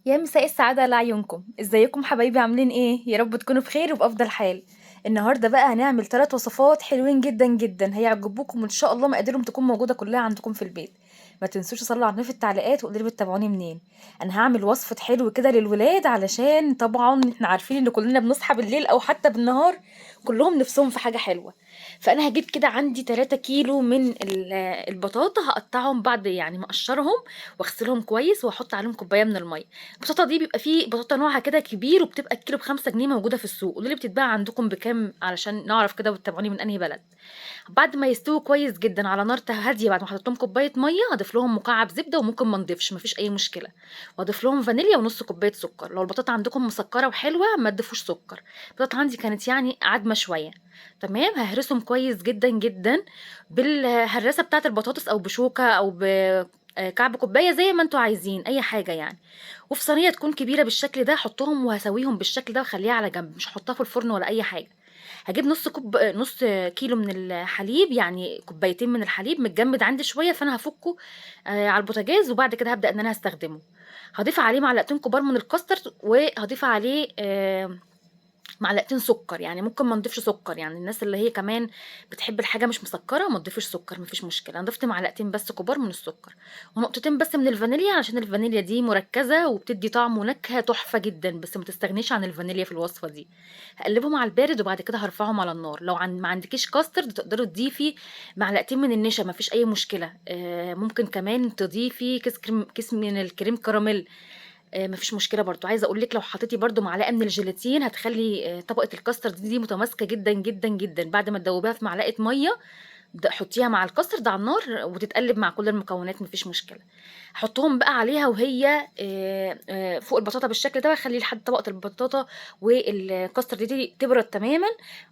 يا مساء السعادة على عيونكم، ازيكم حبايبي عاملين ايه؟ يا رب تكونوا بخير وبأفضل حال. النهارده بقى هنعمل 3 وصفات حلوين جدا جدا هيعجبوكم وان شاء الله مقاديرهم تكون موجودة كلها عندكم في البيت. ما تنسوش تصلوا على النبي في التعليقات وقولوا لي بتتابعوني منين. انا هعمل وصفة حلو كده للولاد علشان طبعا احنا عارفين ان كلنا بنصحى بالليل او حتى بالنهار كلهم نفسهم في حاجة حلوة. فانا هجيب كده عندي 3 كيلو من البطاطا، هقطعهم بعد يعني ما اقشرهم واغسلهم كويس واحط عليهم كوبايه من الميه. البطاطا دي بيبقى فيه بطاطا نوعها كده كبير وبتبقى الكيلو ب5 جنيه موجودة في السوق، قولوا لي بتتباع عندكم بكام علشان نعرف كده وتتابعوني من انهي بلد. بعد ما يستووا كويس جدا على نار هاديه، بعد ما حطيت لهم كوبايه ميه هضيف لهم مكعب زبده وممكن ما نضيفش مفيش اي مشكله، واضيف لهم فانيليا ونص كوبايه سكر. لو البطاطا عندكم مسكره وحلوه ما تضيفوش سكر. البطاطا عندي كانت يعني عدمه شويه. تمام، ههرسهم كويس جدا جدا بالهراسه بتاعه البطاطس او بشوكه او كعب كوبايه زي ما انتوا عايزين اي حاجه يعني. وفي صينيه تكون كبيره بالشكل ده احطهم وهسويهم بالشكل ده واخليها على جنب، مش هحطها في الفرن ولا اي حاجه. هجيب نص كيلو من الحليب، يعني كوبايتين من الحليب متجمد عندي شويه فانا هفكه على البوتاجاز، وبعد كده هبدا ان انا هستخدمه. هضيف عليه معلقتين كبار من الكاسترد وهضيف عليه معلقتين سكر، يعني ممكن ما نضيفش سكر، يعني الناس اللي هي كمان بتحب الحاجه مش مسكره ما تضيفش سكر مفيش مشكله. انا ضفت معلقتين بس كبار من السكر ونقطتين بس من الفانيليا علشان الفانيليا دي مركزه وبتدي طعم ونكهه تحفه جدا، بس ما تستغنيش عن الفانيليا في الوصفه دي. هقلبهم على البارد وبعد كده هرفعهم على النار. لو ما عندكيش كاسترد تقدروا تضيفي معلقتين من النشا مفيش اي مشكله. ممكن كمان تضيفي كيس من الكريم كراميل. مفيش مشكله برضو. عايزه اقول لك لو حطيتي برضو معلقه من الجيلاتين هتخلي طبقه الكاسترد دي متماسكه جدا جدا جدا. بعد ما تدوبيها في معلقه ميه حطيها مع الكاسترد على النار وتتقلب مع كل المكونات مفيش مشكله. حطهم بقى عليها وهي فوق البطاطا بالشكل ده، واخلي لحد طبقه البطاطا والكاسترد دي تبرد تماما.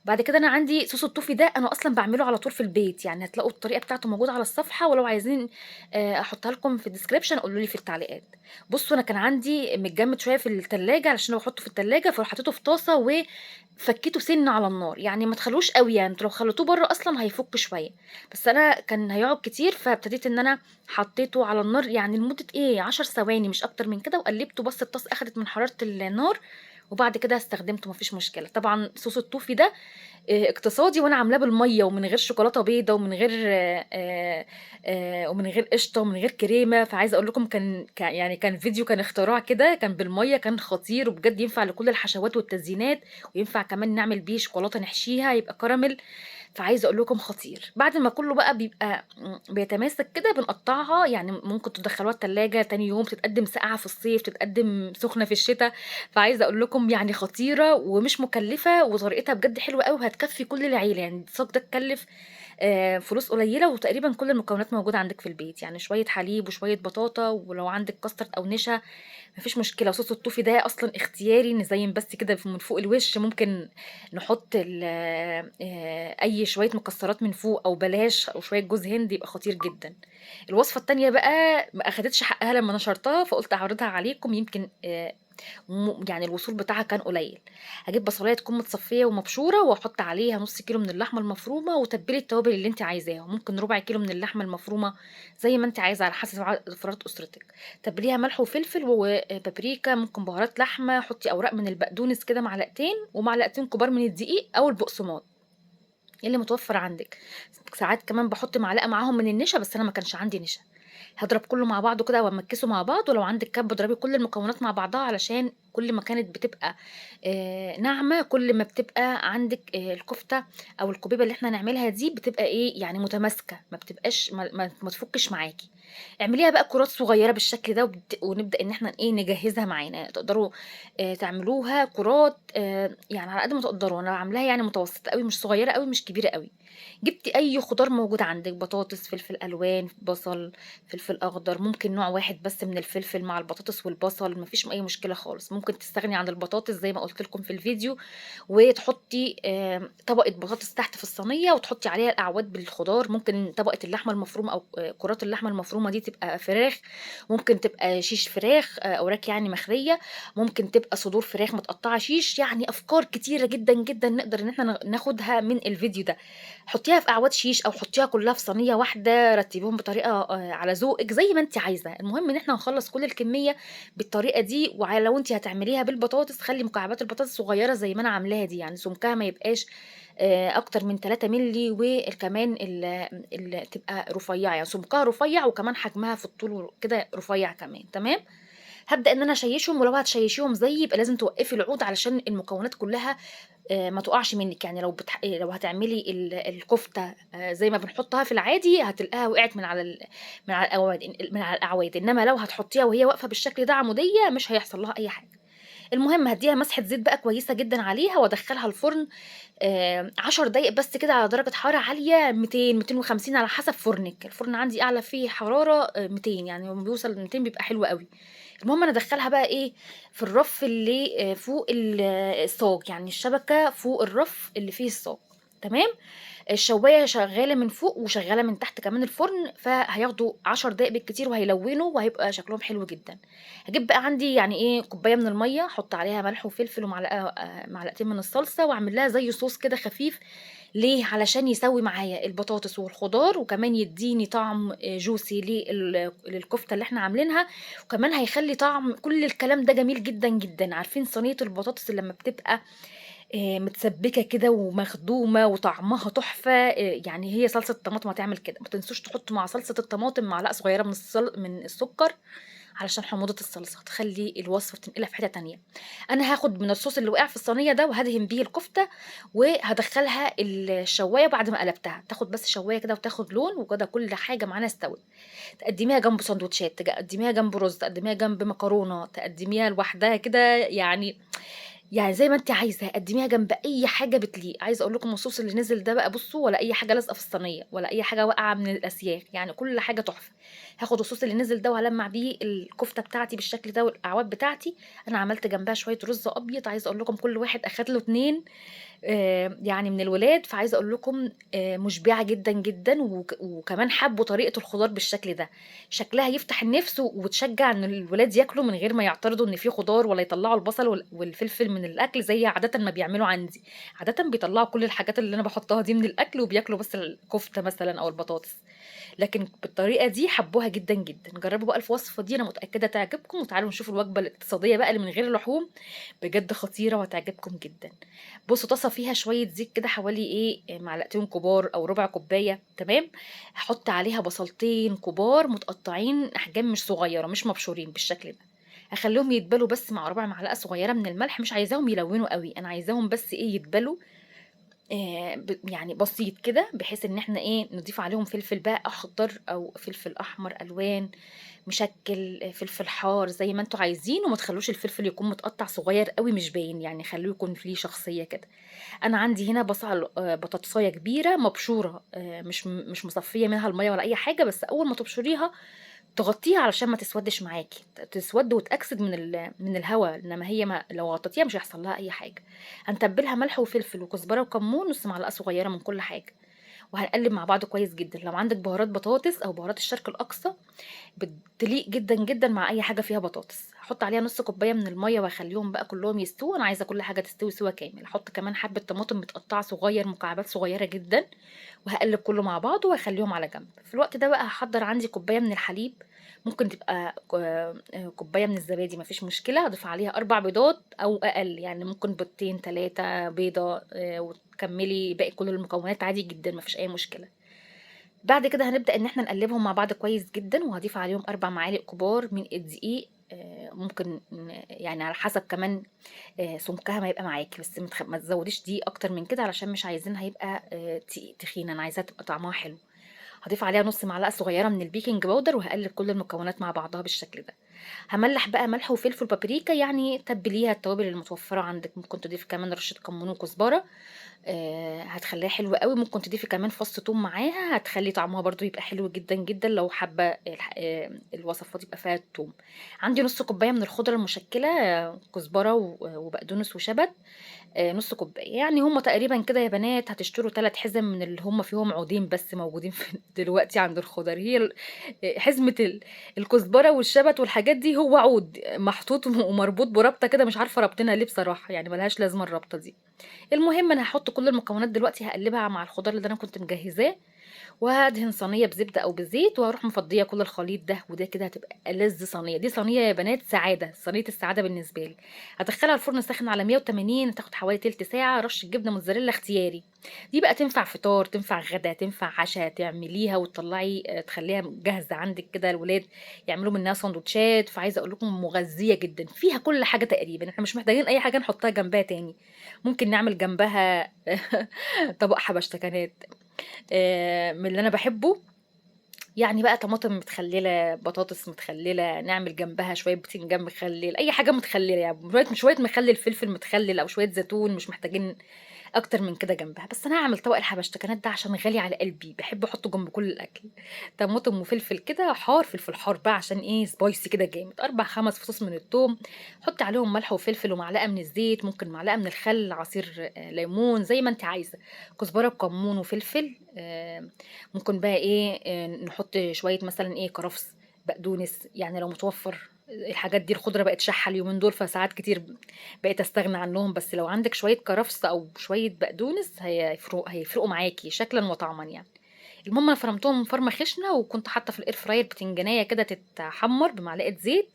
بعد كده انا عندي صوص الطوفي ده انا اصلا بعمله على طول في البيت، يعني هتلاقوا الطريقه بتاعته موجوده على الصفحه، ولو عايزين احطها لكم في الديسكريبشن قولوا لي في التعليقات. بصوا انا كان عندي متجمد شويه في التلاجة علشان لو احطه في التلاجة فحطيته في طاسه وفكيته سن على النار، يعني ما تخلوش قوي، يعني انتوا لو خليتوه بره اصلا هيفك شويه. بس انا كان هيقعد كتير فابتديت ان انا حطيته على النار يعني لمده ايه 10 ثواني مش اكتر من كده، وقلبته بس الطاسه اخدت من حراره النار. وبعد كده استخدمته مفيش مشكله. طبعا صوص الطوفي ده اقتصادي وانا عاملاه بالميه ومن غير شوكولاته بيضه ومن غير ومن غير قشطه ومن غير كريمه. فعايزه اقول لكم يعني كان فيديو، كان اختراع كده، كان بالميه، كان خطير وبجد ينفع لكل الحشوات والتزيينات، وينفع كمان نعمل بيه شوكولاته نحشيها يبقى كراميل. فعايزه اقول لكم خطير. بعد ما كله بقى بيبقى بيتماسك كده بنقطعها، يعني ممكن تدخلوها التلاجة تاني يوم، تتقدم ساقعة في الصيف تتقدم سخنة في الشتاء. فعايزه اقول لكم يعني خطيرة ومش مكلفة وطريقتها بجد حلوة قوي وهتكفي كل العيلة. يعني الصاج ده اتكلف فلوس قليلة وتقريبا كل المكونات موجودة عندك في البيت، يعني شوية حليب وشوية بطاطا ولو عندك كاسترد او نشا مفيش مشكلة. صوص الطوفي ده اصلا اختياري، نزين بس كده من فوق الوش، ممكن نحط اي شوية مكسرات من فوق او بلاش، او شوية جوز هند يبقى خطير جدا. الوصفة التانية بقى ما اخدتش حقها لما نشرتها فقلت اعرضها عليكم، يمكن يعني الوصول بتاعها كان قليل. هجيب بصلايه تكون متصفيه ومبشوره واحط عليها نص كيلو من اللحمه المفرومه وتبلي التوابل اللي انت عايزاها، ممكن ربع كيلو من اللحمه المفرومه زي ما انت عايزه على حسب فرات اسرتك. تبليها ملح وفلفل وبابريكا، ممكن بهارات لحمه، حطي اوراق من البقدونس كده معلقتين ومعلقتين كبار من الدقيق او البقسماط اللي متوفر عندك. ساعات كمان بحط معلقه معاهم من النشا بس انا ما كانش عندي نشا. هاضرب كله مع بعضه كده وامكسه مع بعض، ولو عندك كب اضربي كل المكونات مع بعضها علشان كل ما كانت بتبقى ناعمه كل ما بتبقى عندك الكفته او الكبيبه اللي احنا هنعملها دي بتبقى ايه يعني متماسكه، ما بتبقاش ما تفكش معاكي. اعمليها بقى كرات صغيره بالشكل ده ونبدا ان احنا ايه نجهزها معانا. تقدروا تعملوها كرات يعني على قد ما تقدروا. انا عاملاها يعني متوسطه قوي مش صغيره قوي مش كبيره قوي. جبتي اي خضار موجود عندك، بطاطس، فلفل الوان، بصل، فلفل اخضر، ممكن نوع واحد بس من الفلفل مع البطاطس والبصل مفيش اي مشكله خالص. ممكن تستغني عن البطاطس زي ما قلت لكم في الفيديو وتحطي طبقه بطاطس تحت في الصينيه وتحطي عليها الاعواد بالخضار. ممكن طبقه اللحمه المفرومه او كرات اللحمه المفرومه دي تبقى فراخ، ممكن تبقى شيش فراخ اوراك يعني مخليه، ممكن تبقى صدور فراخ متقطعه شيش. يعني افكار كتيره جدا جدا نقدر ان احنا ناخدها من الفيديو ده. حطيها في أعواد شيش أو حطيها كلها في صينية واحدة، رتبيهم بطريقة على ذوقِك زي ما أنتِ عايزة، المهم إن إحنا نخلّص كل الكمية بالطريقة دي، لو أنتِ هتعمليها بالبطاطس خلّي مكعبات البطاطس صغيرة زي ما أنا عاملاها دي، يعني سمكها ما يبقاش أكتر من 3 مللي وكمان تبقى رفيّعة، يعني سمكها رفيّع وكمان حجمها في الطول كده رفيّع كمان، تمام؟ هابدأ إن أنا أشيّشهم، ولو هتشيّشيهم زيي يبقى لازم توقّفي العود علشان المكونات كلّها ما تُقعش منِّك، يعني لو هتعملي الكفتة زي ما بنحطها في العادي هتلاقيها وقعت من على الأعواد، إنّما لو هتحطيها وهي واقفة بالشكل ده عمودية مش هيحصل لها أي حاجة. المهم هادّيها مسحة زيت بقى كويسة جدًا عليها وأدخّلها الفرن 10 دقايق بس كده على درجة حرارة عالية 200، 250 على حسب فرنِك، الفرن عندي أعلى فيه حرارة 200 يعني لمّا بيوصل ل200 بيبقى حلو أوي. المهم أنا أدخّلها بقى إيه، في الرف اللي فوق الصاج، يعني الشبكة فوق الرف اللي فيه الصاج، تمام؟ الشواية شغّالة من فوق وشغّالة من تحت كمان الفرن، فهياخدوا 10 دقايق بالكتير وهيلوّنوا وهيبقى شكلهم حلو جدًا. هاجيب بقى عندي يعني إيه، كوباية من المَيّة، أحُط عليها ملح وفلفل ومعلقة معلقتين من الصلصة وأعمل لها زي صوص كده خفيف، ليه؟ علشان يسوّي معايا البطاطس والخضار وكمان يدّيني طعم juicy للكفتة اللي إحنا عاملينها، وكمان هيخلّي طعم كل الكلام ده جميل جدًا، جدًا. عارفين صينية البطاطس اللي لمّا بتبقى متسبِّكة كده ومخدومة وطعمها تحفة، يعني هي صلصة الطماطم هتعمل كده، ما تنسوش تحطّوا مع صلصة الطماطم معلقة صغيرة من السُكّر علشان حموضة الصلصة، هتخلّي الوصفة تنقلها في حتّة تانية. أنا هاخد من الصوص اللي وقع في الصينية ده وهادهن بيه الكفتة، وهادخّلها الشواية بعد ما قلبتها، تاخد بس شواية كده وتاخد لون وكده كل حاجة معانا استوت. تقدّميها جنب ساندوتشات، تقدّميها جنب رُز، تقدّميها جنب مكرونة، تقدّميها لوحدها كده يعني زي ما أنتِ عايزة، قدّميها جنب أي حاجة بتليق. عايزة أقول لكم الصوص اللي نزل ده بقى بُصّوا ولا أي حاجة لازقة في الصينية، ولا أي حاجة واقعة من الأسياخ، يعني كل حاجة تحفة. هاخد الصوص اللي نزل ده وهالمّع بيه الكفتة بتاعتي بالشكل ده والأعواد بتاعتي، أنا عملت جنبها شوية رُز أبيض، عايزة أقول لكم كل واحد أخد له 2 يعني من الولاد، فعايزة أقول لكم مُشبعة جدًا، جدًا وكمان حبّوا طريقة الخضار بالشكل ده، شكلها يفتح النِفس وتشجّع إن الولاد ياكلوا من غير ما يعترضوا إن في خضار ولا يطلّعوا البصل والفلفل من الأكل زي عادةً ما بيعملوا عندي، عادةً بيطلّعوا كل الحاجات اللي أنا باحطّها دي من الأكل وبياكلوا بس الكفتة مثلًا أو البطاطس. لكن بالطريقة دي حبوها جدًا، جدًا. جرّبوا بقى الوصفة دي أنا متأكدة تعجبكم، وتعالوا نشوفوا الوجبة الاقتصادية بقى اللي من غير لحوم، بجد خطيرة وهتعجبكم جدًا. بُصّوا طاسة فيها شوية زيت كده حوالي إيه، معلقتين كبار أو ربع كوباية تمام، هاحط عليها بصلتين كبار متقطعين أحجام مش صغيرة، مش مبشورين بالشكل ده. هاخلّيهم يدبلوا بس مع ربع معلقة صغيرة من الملح، مش عايزاهم يلونوا أوي، أنا عايزاهم بس إيه، يدبلوا يعني بسيط كده، بحيث إن إحنا إيه، نضيف عليهم فلفل بقى أخضر أو فلفل أحمر ألوان، مشكّل، فلفل حار زي ما أنتم عايزين، وما تخلّوش الفلفل يكون متقطّع صغير أوي مش باين، يعني خلّوه يكون ليه شخصية كده. أنا عندي هنا بطاطساية كبيرة مبشورة، مش مصفية منها المَيّة ولا أي حاجة، بس أول ما تبشريها تغطّيها علشان ما تسودش معاكِ، تسود وتأكسد من الهوا، إنما هي ما لو غطيتيها مش هيحصل لها أي حاجة. هنتبّلها ملح وفلفل وكزبرة وكمون، نُص معلقة صغيرة من كل حاجة، وهنقلّب مع بعض كويس جدًا. لو عندِك بهارات بطاطس أو بهارات الشرق الأقصى بتليق جدًا، جدًا مع أي حاجة فيها بطاطس. هاحط عليها نُص كوباية من المَيّة وأخلّيهم بقى كلّهم يستووا، أنا عايزة كل حاجة تستوي سِوَى كامل. هاحط كمان حبّة طماطم متقطّعة صغير مكعبات صغيرة جدًا، وهاقلّب كلّه مع بعضه وهاخلّيهم على جنب. في الوقت ده بقى هاحضّر عندي كوباية من الحليب، ممكن تبقى كوباية من الزبادي ما فيش مشكلة، هاضيف عليها 4 بيضات أو أقل، يعني ممكن بيضتين، 3 بيضة وتكمّلي باقي كل المكونات عادي جدًا ما فيش أي مشكلة. بعد كده هنبدأ إن إحنا نقلّبهم مع بعض كويس جدًا، وهاضيف عليهم 4 معالق كبار من الدقيق، ممكن يعني على حسب كمان سُمكها ما يبقى معاكِ، بس ما تزوّديش دقيق أكتر من كده علشان مش عايزينها يبقى تخينة، أنا عايزاها تبقى طعمها حلو. هاضيف عليها نُص معلقة صغيرة من الbaking powder وهاقلّب كل المكونات مع بعضها بالشكل ده. هاملّح بقى ملح وفلفل وبابريكا، يعني تبّليها التوابل المتوفّرة عندِك، ممكن تضيفي كمان رشة كمون وكزبرة، هتخلّيها حلوة أوي، ممكن تضيفي كمان فص توم معاها، هتخلّي طعمها برضه يبقى حلو جدًا، جدًا لو حابة الوصفات يبقى فيها توم. عندي نُص كوباية من الخضرة المشكّلة، كزبرة وبقدونس وشبت، نُص كوباية، يعني هُم تقريبًا كده يا بنات هتشتروا 3 حِزَم من اللي هُم فيهم عودين بس موجودين دلوقتي عند الخضار، هي حزمة الكزبرة والشبت والحاجات دي هو عود محطوط ومربوط برابطة كده مش عارفة رابطينها ليه بصراحة، يعني ما لهاش لازمة الرابطة دي. المهم أنا هاحط كل المكونات دلوقتي هاقلّبها مع الخضار اللي أنا كنت مجهّزاه، وهادهن صينية بزبدة أو بزيت، وهاروح مفضية كل الخليط ده، وده كده هتبقى ألذ صينية، دي صينية يا بنات سعادة، صينية السعادة بالنسبة لي. هادخّلها الفرن ساخن على 180 تاخد حوالي تِلت ساعة، رشة جبنة موتزاريلا اختياري. دي بقى تنفع فطار، تنفع غدا، تنفع عشا، تعمليها وتطلّعي تخلّيها جاهزة عندِك كده الولاد يعملوا منها ساندوتشات، فعايزة أقول لكم مغذية جدًا، فيها كل حاجة تقريبًا، إحنا مش محتاجين أي حاجة نحطها جنبها تاني. ممكن نعمل جنبها طبق حبشتكنات من اللي أنا باحبه، يعني بقى طماطم متخلّلة، بطاطس متخلّلة، نعمل جنبها شوية بتنجان مخلّل، أي حاجة متخلّلة، يعني شوية مخلّل فلفل متخلّل أو شوية زيتون، مش محتاجين أكتر من كده جنبها. بس أنا هاعمل طبق الحبشتكنات ده عشان غالي على قلبي، باحب أحطه جنب كل الأكل. طماطم وفلفل كده حار، فلفل حار بقى عشان إيه spicy كده جامد، 4، 5 فصوص من التوم، حُطّي عليهم ملح وفلفل ومعلقة من الزيت، ممكن معلقة من الخل، عصير ليمون، زي ما أنتِ عايزة، كزبرة بكمون وفلفل، ممكن بقى إيه، نحط شوية مثلًا إيه، كرفس، بقدونس، يعني لو متوفّر. الحاجات دي الخضرة بقت شحّة اليومين دول، فساعات كتير بقيت أستغنى عنّهم، بس لو عندِك شوية كرفس أو شوية بقدونس هيفرقوا معاكِ شكلًا وطعمًا يعني. المهم أنا فرمتهم فرمة خشنة، وكنت حاطة في الair fryer بتنجانية كده تتحمّر بمعلقة زيت،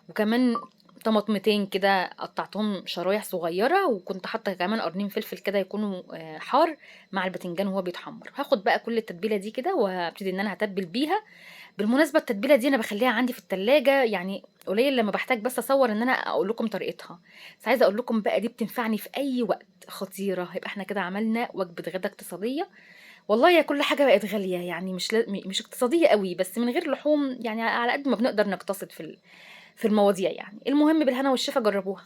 وكمان طماطمتين كده قطّعتهم شرايح صغيّرة، وكنت حاطة كمان قرنين فلفل كده يكونوا حار مع البتنجان وهو بيتحمّر. هاخد بقى كل التتبيلة دي كده وهابتدي إن أنا هاتبّل بيها. بالمناسبة التتبيلة دي أنا باخلّيها عندي في التلاجة، يعني قليل لمّا باحتاج بس أصوّر إن أنا أقول لكم طريقتها. بس عايزة أقول لكم بقى دي بتنفعني في أي وقت، خطيرة. يبقى إحنا كده عملنا وجبة غدا اقتصادية. والله هي كل حاجة بقت غالية، يعني مش اقتصادية أوي، بس من غير لحوم يعني على قد ما بنقدر نقتصد في المواضيع يعني. المهم بالهنا والشفا جرّبوها.